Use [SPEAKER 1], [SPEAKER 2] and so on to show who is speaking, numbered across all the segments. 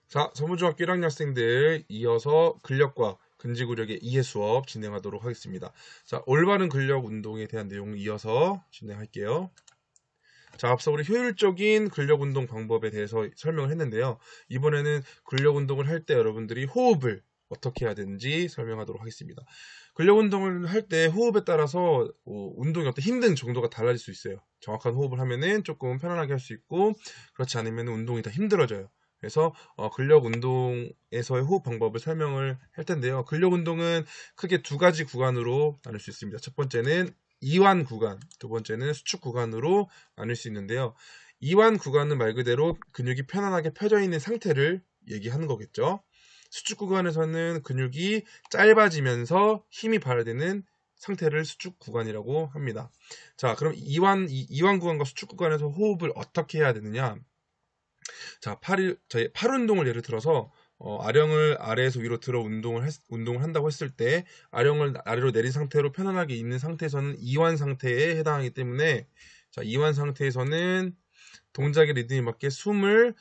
[SPEAKER 1] 자, 서문중학교 1학년 학생들 이어서 근력과 근지구력의 이해 수업 진행하도록 하겠습니다. 자, 올바른 근력 운동에 대한 내용을 이어서 진행할게요. 자, 앞서 우리 효율적인 근력 운동 방법에 대해서 설명을 했는데요. 이번에는 근력 운동을 할 때 여러분들이 호흡을 어떻게 해야 되는지 설명하도록 하겠습니다. 근력 운동을 할 때 호흡에 따라서 운동의 어떤 힘든 정도가 달라질 수 있어요. 정확한 호흡을 하면은 조금 편안하게 할 수 있고, 그렇지 않으면 운동이 더 힘들어져요. 그래서 근력 운동에서의 호흡 방법을 설명을 할 텐데요. 근력 운동은 크게 두 가지 구간으로 나눌 수 있습니다. 첫 번째는 이완 구간, 두 번째는 수축 구간으로 나눌 수 있는데요. 이완 구간은 말 그대로 근육이 편안하게 펴져 있는 상태를 얘기하는 거겠죠. 수축 구간에서는 근육이 짧아지면서 힘이 발휘되는 상태를 수축 구간이라고 합니다. 자, 그럼 이완 구간과 수축 구간에서 호흡을 어떻게 해야 되느냐? 자, 저희 팔 운동을 예를 들어서 아령을 아래에서 위로 들어 운동을 한다고 했을 때 아령을 아래로 내린 상태로 편안하게 있는 상태에서는 이완 상태에 해당하기 때문에, 자, 이완 상태에서는 동작의 리듬에 맞게 숨을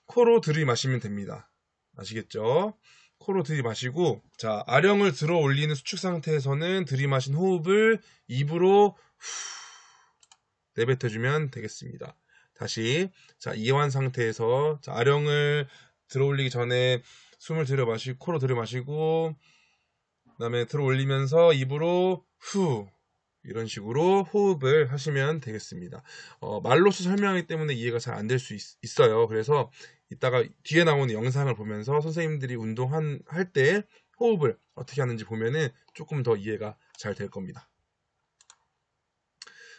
[SPEAKER 1] 코로 들이마시면 됩니다. 아시겠죠? 코로 들이마시고, 자, 아령을 들어 올리는 수축 상태에서는 들이마신 호흡을 입으로 내뱉어주면 되겠습니다. 다시, 자, 이완 상태에서, 자, 아령을 들어 올리기 전에 숨을 들여 마시고, 코로 들여 마시고, 그 다음에 들어 올리면서 입으로 후, 이런 식으로 호흡을 하시면 되겠습니다. 말로써 설명하기 때문에 이해가 잘 안 될 수 있어요. 그래서 이따가 뒤에 나오는 영상을 보면서 선생님들이 할 때 호흡을 어떻게 하는지 보면은 조금 더 이해가 잘 될 겁니다.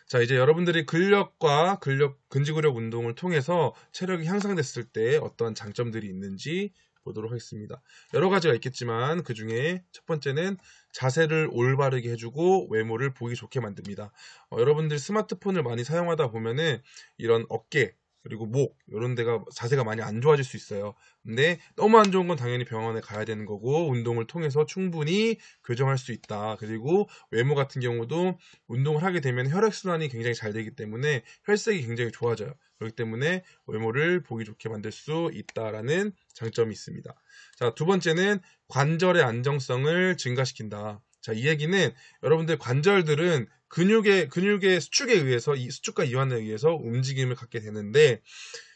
[SPEAKER 1] 자, 이제 여러분들이 근지구력 운동을 통해서 체력이 향상됐을 때 어떤 장점들이 있는지 보도록 하겠습니다. 여러 가지가 있겠지만 그 중에 첫 번째는 자세를 올바르게 해주고 외모를 보기 좋게 만듭니다. 여러분들 스마트폰을 많이 사용하다 보면은 이런 어깨 그리고 목 이런 데가 자세가 많이 안 좋아질 수 있어요. 근데 너무 안 좋은 건 당연히 병원에 가야 되는 거고, 운동을 통해서 충분히 교정할 수 있다. 그리고 외모 같은 경우도 운동을 하게 되면 혈액순환이 굉장히 잘 되기 때문에 혈색이 굉장히 좋아져요. 그렇기 때문에 외모를 보기 좋게 만들 수 있다라는 장점이 있습니다. 자, 두 번째는 관절의 안정성을 증가시킨다. 자, 이 얘기는 여러분들 관절들은 근육의 수축에 의해서, 이 수축과 이완에 의해서 움직임을 갖게 되는데,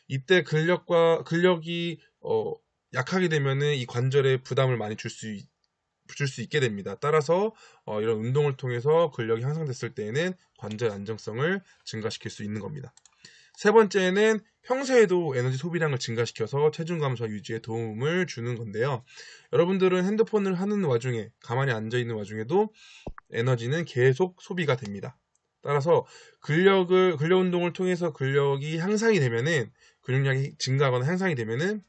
[SPEAKER 1] 이때 근력이 약하게 되면은 이 관절에 부담을 많이 줄 수 있게 됩니다. 따라서 이런 운동을 통해서 근력이 향상됐을 때에는 관절 안정성을 증가시킬 수 있는 겁니다. 세 번째는 평소에도 에너지 소비량을 증가시켜서 체중 감소 유지에 도움을 주는 건데요. 여러분들은 핸드폰을 하는 와중에, 가만히 앉아 있는 와중에도 에너지는 계속 소비가 됩니다. 따라서 근력 운동을 통해서 근력이 향상이 되면은, 근육량이 증가하거나 향상이 되면은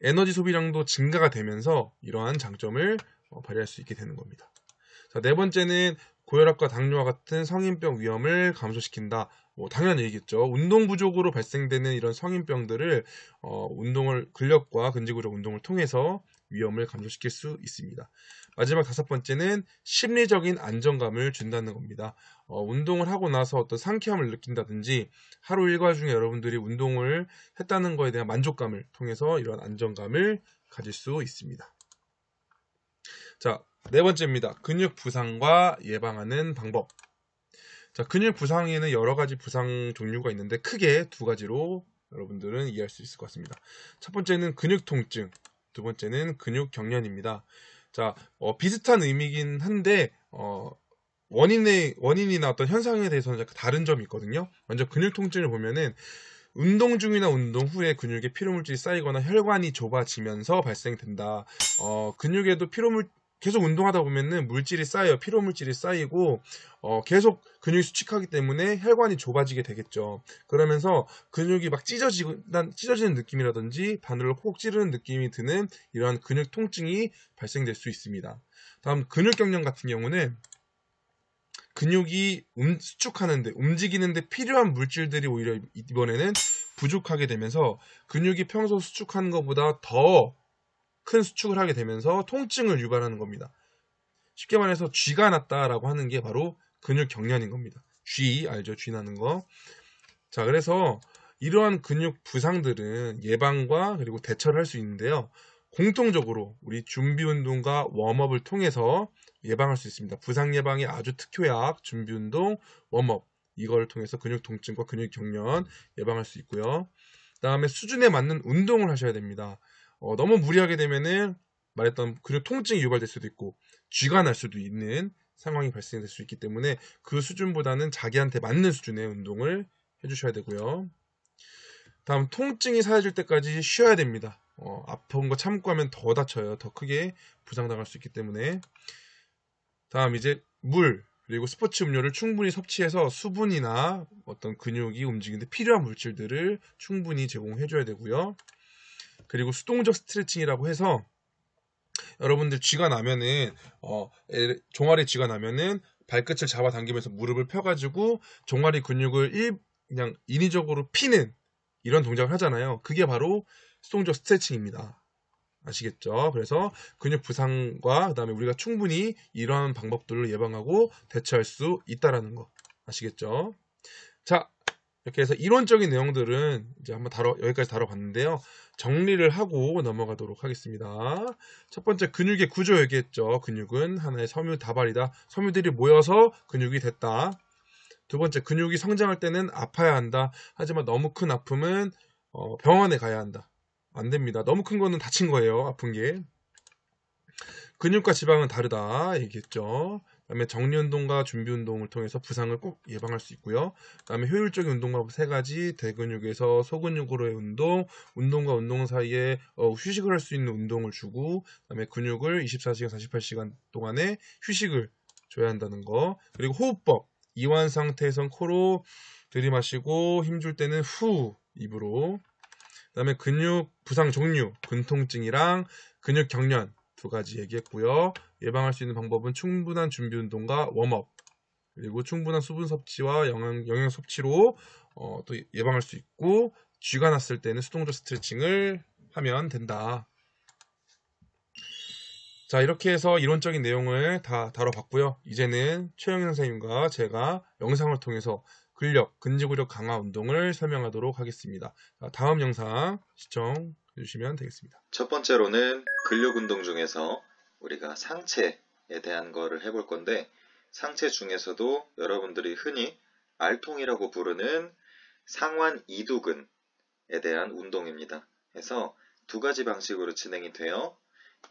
[SPEAKER 1] 에너지 소비량도 증가가 되면서 이러한 장점을 발휘할 수 있게 되는 겁니다. 자, 네 번째는 고혈압과 당뇨와 같은 성인병 위험을 감소시킨다. 당연한 얘기겠죠. 운동 부족으로 발생되는 이런 성인병들을 근력과 근지구력 운동을 통해서 위험을 감소시킬 수 있습니다. 마지막 다섯 번째는 심리적인 안정감을 준다는 겁니다. 운동을 하고 나서 어떤 상쾌함을 느낀다든지, 하루 일과 중에 여러분들이 운동을 했다는 것에 대한 만족감을 통해서 이런 안정감을 가질 수 있습니다. 자, 네 번째입니다. 근육 부상과 예방하는 방법. 자, 근육 부상에는 여러 가지 부상 종류가 있는데 크게 두 가지로 여러분들은 이해할 수 있을 것 같습니다. 첫 번째는 근육 통증, 두 번째는 근육 경련입니다. 자, 비슷한 의미긴 한데 원인이나 어떤 현상에 대해서는 약간 다른 점이 있거든요. 먼저 근육 통증을 보면은 운동 중이나 운동 후에 근육에 피로물질이 쌓이거나 혈관이 좁아지면서 발생된다. 근육에도 계속 운동하다 보면은 물질이 쌓여요. 피로물질이 쌓이고 계속 근육이 수축하기 때문에 혈관이 좁아지게 되겠죠. 그러면서 근육이 막 찢어지는 느낌이라든지 바늘로 콕 찌르는 느낌이 드는 이러한 근육 통증이 발생될 수 있습니다. 다음 근육 경련 같은 경우는 근육이 수축하는데, 움직이는데 필요한 물질들이 오히려 이번에는 부족하게 되면서 근육이 평소 수축하는 것보다 더 큰 수축을 하게 되면서 통증을 유발하는 겁니다. 쉽게 말해서 쥐가 났다라고 하는 게 바로 근육 경련인 겁니다. 쥐 알죠? 쥐 나는 거. 자, 그래서 이러한 근육 부상들은 예방과 그리고 대처를 할 수 있는데요. 공통적으로 우리 준비 운동과 웜업을 통해서 예방할 수 있습니다. 부상 예방의 아주 특효약 준비 운동, 웜업 이걸 통해서 근육 통증과 근육 경련 예방할 수 있고요. 그다음에 수준에 맞는 운동을 하셔야 됩니다. 너무 무리하게 되면은 말했던 근육 통증이 유발될 수도 있고 쥐가 날 수도 있는 상황이 발생될 수 있기 때문에 그 수준보다는 자기한테 맞는 수준의 운동을 해주셔야 되고요. 다음 통증이 사라질 때까지 쉬어야 됩니다. 아픈 거 참고 하면 더 다쳐요. 더 크게 부상당할 수 있기 때문에. 다음 이제 물 그리고 스포츠 음료를 충분히 섭취해서 수분이나 어떤 근육이 움직이는데 필요한 물질들을 충분히 제공해 줘야 되고요. 그리고 수동적 스트레칭이라고 해서 여러분들 쥐가 나면은 종아리 쥐가 나면은 발끝을 잡아당기면서 무릎을 펴가지고 종아리 근육을 그냥 인위적으로 피는 이런 동작을 하잖아요. 그게 바로 수동적 스트레칭입니다. 아시겠죠? 그래서 근육 부상과 그다음에 우리가 충분히 이러한 방법들을 예방하고 대처할 수 있다라는 거 아시겠죠? 자, 이렇게 해서 이론적인 내용들은 이제 한번 여기까지 다뤄봤는데요. 정리를 하고 넘어가도록 하겠습니다. 첫 번째 근육의 구조 얘기했죠. 근육은 하나의 섬유 다발이다. 섬유들이 모여서 근육이 됐다. 두 번째 근육이 성장할 때는 아파야 한다. 하지만 너무 큰 아픔은 병원에 가야 한다. 안 됩니다. 너무 큰 거는 다친 거예요. 아픈 게. 근육과 지방은 다르다 얘기했죠. 그다음에 정리운동과 준비운동을 통해서 부상을 꼭 예방할 수 있고요. 그다음에 효율적인 운동 방법 3가지, 대근육에서 소근육으로의 운동, 운동과 운동 사이에 휴식을 할 수 있는 운동을 주고, 그다음에 근육을 24시간, 48시간 동안에 휴식을 줘야 한다는 거. 그리고 호흡법, 이완 상태에선 코로 들이마시고 힘줄 때는 후 입으로. 그다음에 근육 부상 종류, 근통증이랑 근육 경련 2가지 얘기했고요. 예방할 수 있는 방법은 충분한 준비 운동과 웜업 그리고 충분한 수분 섭취와 영양 섭취로 또 예방할 수 있고 쥐가 났을 때는 수동적 스트레칭을 하면 된다. 자, 이렇게 해서 이론적인 내용을 다 다뤄봤고요. 이제는 최영현 선생님과 제가 영상을 통해서 근력, 근지구력 강화 운동을 설명하도록 하겠습니다. 자, 다음 영상 시청해 주시면 되겠습니다.
[SPEAKER 2] 첫 번째로는 근력 운동 중에서 우리가 상체에 대한 거를 해볼 건데, 상체 중에서도 여러분들이 흔히 알통이라고 부르는 상완 이두근에 대한 운동입니다. 그래서 2가지 방식으로 진행이 돼요.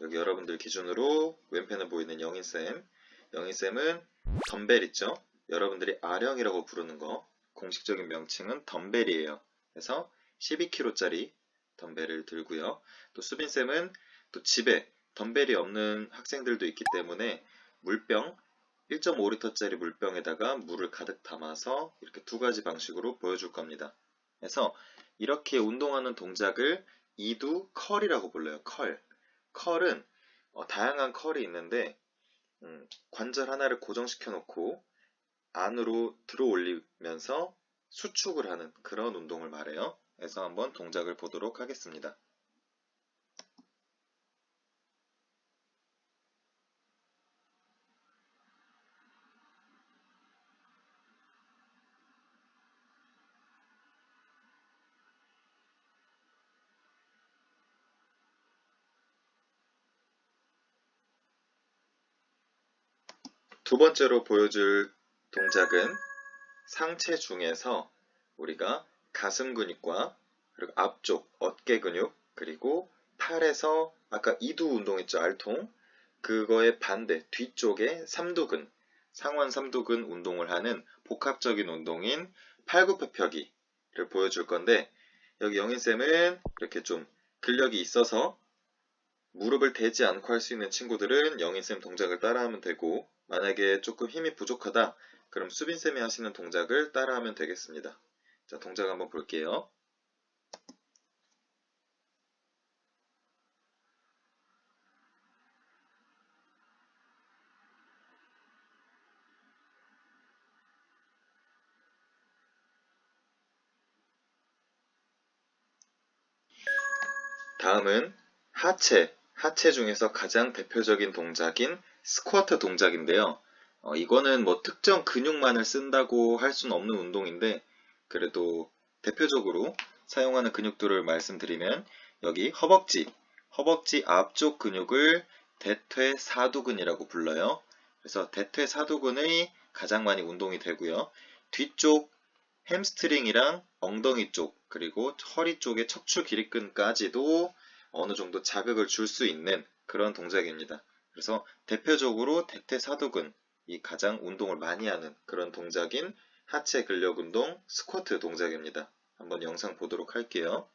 [SPEAKER 2] 여기 여러분들 기준으로 왼편에 보이는 영희쌤은 덤벨 있죠? 여러분들이 아령이라고 부르는 거, 공식적인 명칭은 덤벨이에요. 그래서 12kg짜리 덤벨을 들고요. 또 수빈쌤은 또 집에 덤벨이 없는 학생들도 있기 때문에 물병 1.5리터짜리 물병에다가 물을 가득 담아서 이렇게 2가지 방식으로 보여줄 겁니다. 그래서 이렇게 운동하는 동작을 이두 컬이라고 불러요. 컬은 다양한 컬이 있는데 관절 하나를 고정시켜 놓고 안으로 들어 올리면서 수축을 하는 그런 운동을 말해요. 그래서 한번 동작을 보도록 하겠습니다. 두 번째로 보여줄 동작은 상체 중에서 우리가 가슴 근육과 그리고 앞쪽 어깨 근육 그리고 팔에서 아까 이두 운동 있죠, 알통, 그거의 반대 뒤쪽에 삼두근, 상완 삼두근 운동을 하는 복합적인 운동인 팔굽혀펴기를 보여줄 건데, 여기 영희쌤은 이렇게 좀 근력이 있어서 무릎을 대지 않고 할 수 있는 친구들은 영희쌤 동작을 따라하면 되고, 만약에 조금 힘이 부족하다 그럼 수빈쌤이 하시는 동작을 따라하면 되겠습니다. 자, 동작 한번 볼게요. 다음은 하체 중에서 가장 대표적인 동작인 스쿼트 동작인데요. 이거는 뭐 특정 근육만을 쓴다고 할 수는 없는 운동인데, 그래도 대표적으로 사용하는 근육들을 말씀드리면 여기 허벅지 앞쪽 근육을 대퇴사두근이라고 불러요. 그래서 대퇴사두근이 가장 많이 운동이 되고요. 뒤쪽 햄스트링이랑 엉덩이 쪽 그리고 허리 쪽의 척추 기립근까지도 어느 정도 자극을 줄 수 있는 그런 동작입니다. 그래서 대표적으로 대퇴사두근이 가장 운동을 많이 하는 그런 동작인 하체 근력 운동 스쿼트 동작입니다. 한번 영상 보도록 할게요.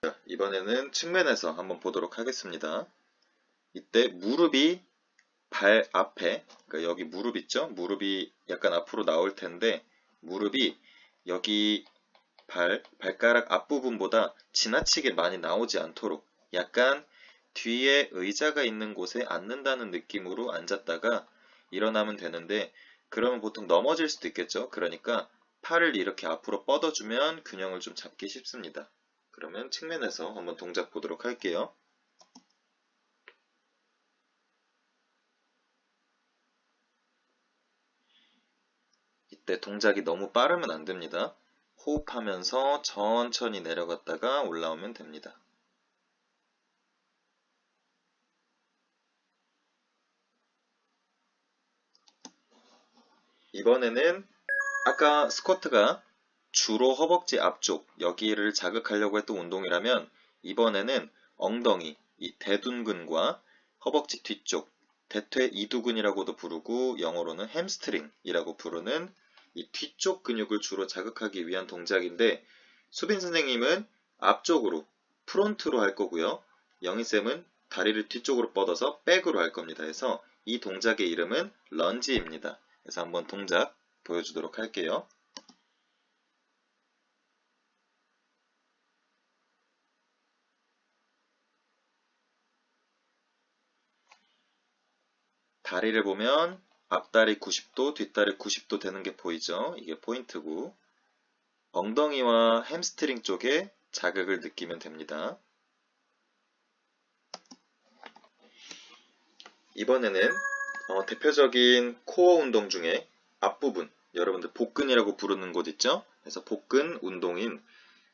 [SPEAKER 2] 자, 이번에는 측면에서 한번 보도록 하겠습니다. 이때 무릎이 발 앞에, 그러니까 여기 무릎 있죠? 무릎이 약간 앞으로 나올 텐데 무릎이 여기 발가락 앞부분보다 지나치게 많이 나오지 않도록 약간 뒤에 의자가 있는 곳에 앉는다는 느낌으로 앉았다가 일어나면 되는데 그러면 보통 넘어질 수도 있겠죠. 그러니까 팔을 이렇게 앞으로 뻗어주면 균형을 좀 잡기 쉽습니다. 그러면 측면에서 한번 동작 보도록 할게요. 이때 동작이 너무 빠르면 안 됩니다. 호흡하면서 천천히 내려갔다가 올라오면 됩니다. 이번에는 아까 스쿼트가 주로 허벅지 앞쪽 여기를 자극하려고 했던 운동이라면 이번에는 엉덩이, 이 대둔근과 허벅지 뒤쪽 대퇴이두근이라고도 부르고 영어로는 햄스트링이라고 부르는 이 뒤쪽 근육을 주로 자극하기 위한 동작인데 수빈 선생님은 앞쪽으로 프론트로 할 거고요. 영희쌤은 다리를 뒤쪽으로 뻗어서 백으로 할 겁니다. 그래서 이 동작의 이름은 런지입니다. 그래서 한번 동작 보여주도록 할게요. 다리를 보면 앞다리 90도, 뒷다리 90도 되는 게 보이죠? 이게 포인트고 엉덩이와 햄스트링 쪽에 자극을 느끼면 됩니다. 이번에는 대표적인 코어 운동 중에 앞부분, 여러분들 복근이라고 부르는 곳 있죠? 그래서 복근 운동인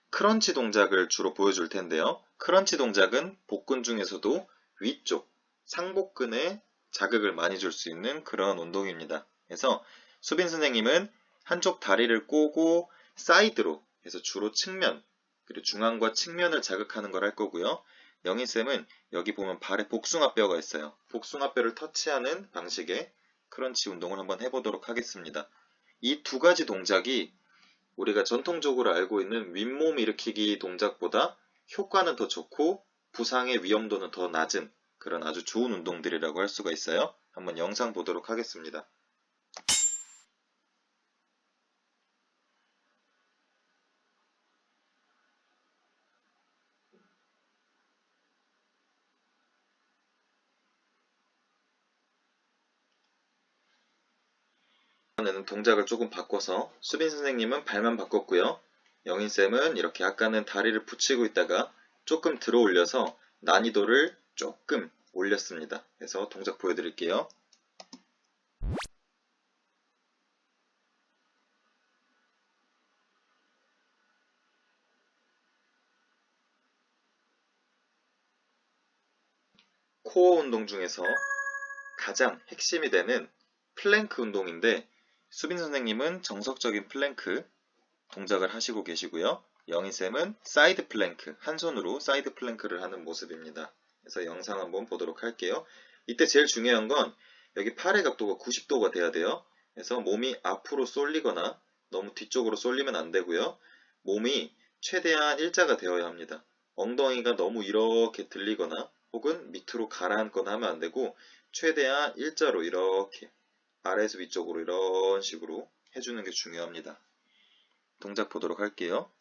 [SPEAKER 2] 크런치 동작을 주로 보여줄 텐데요. 크런치 동작은 복근 중에서도 위쪽, 상복근에 자극을 많이 줄 수 있는 그런 운동입니다. 그래서 수빈 선생님은 한쪽 다리를 꼬고 사이드로 해서 주로 측면, 그리고 중앙과 측면을 자극하는 걸 할 거고요. 영희쌤은 여기 보면 발에 복숭아뼈가 있어요. 복숭아뼈를 터치하는 방식의 크런치 운동을 한번 해보도록 하겠습니다. 이 두 가지 동작이 우리가 전통적으로 알고 있는 윗몸 일으키기 동작보다 효과는 더 좋고 부상의 위험도는 더 낮은 그런 아주 좋은 운동들이라고 할 수가 있어요. 한번 영상 보도록 하겠습니다. 이번에는 동작을 조금 바꿔서 수빈 선생님은 발만 바꿨고요. 영인쌤은 이렇게 아까는 다리를 붙이고 있다가 조금 들어 올려서 난이도를 조금 올렸습니다. 그래서 동작 보여드릴게요. 코어 운동 중에서 가장 핵심이 되는 플랭크 운동인데 수빈 선생님은 정석적인 플랭크 동작을 하시고 계시고요. 영희쌤은 사이드 플랭크, 한 손으로 사이드 플랭크를 하는 모습입니다. 그래서 영상 한번 보도록 할게요. 이때 제일 중요한 건 여기 팔의 각도가 90도가 돼야 돼요. 그래서 몸이 앞으로 쏠리거나 너무 뒤쪽으로 쏠리면 안 되고요. 몸이 최대한 일자가 되어야 합니다. 엉덩이가 너무 이렇게 들리거나 혹은 밑으로 가라앉거나 하면 안 되고 최대한 일자로 이렇게 아래에서 위쪽으로 이런 식으로 해주는 게 중요합니다. 동작 보도록 할게요.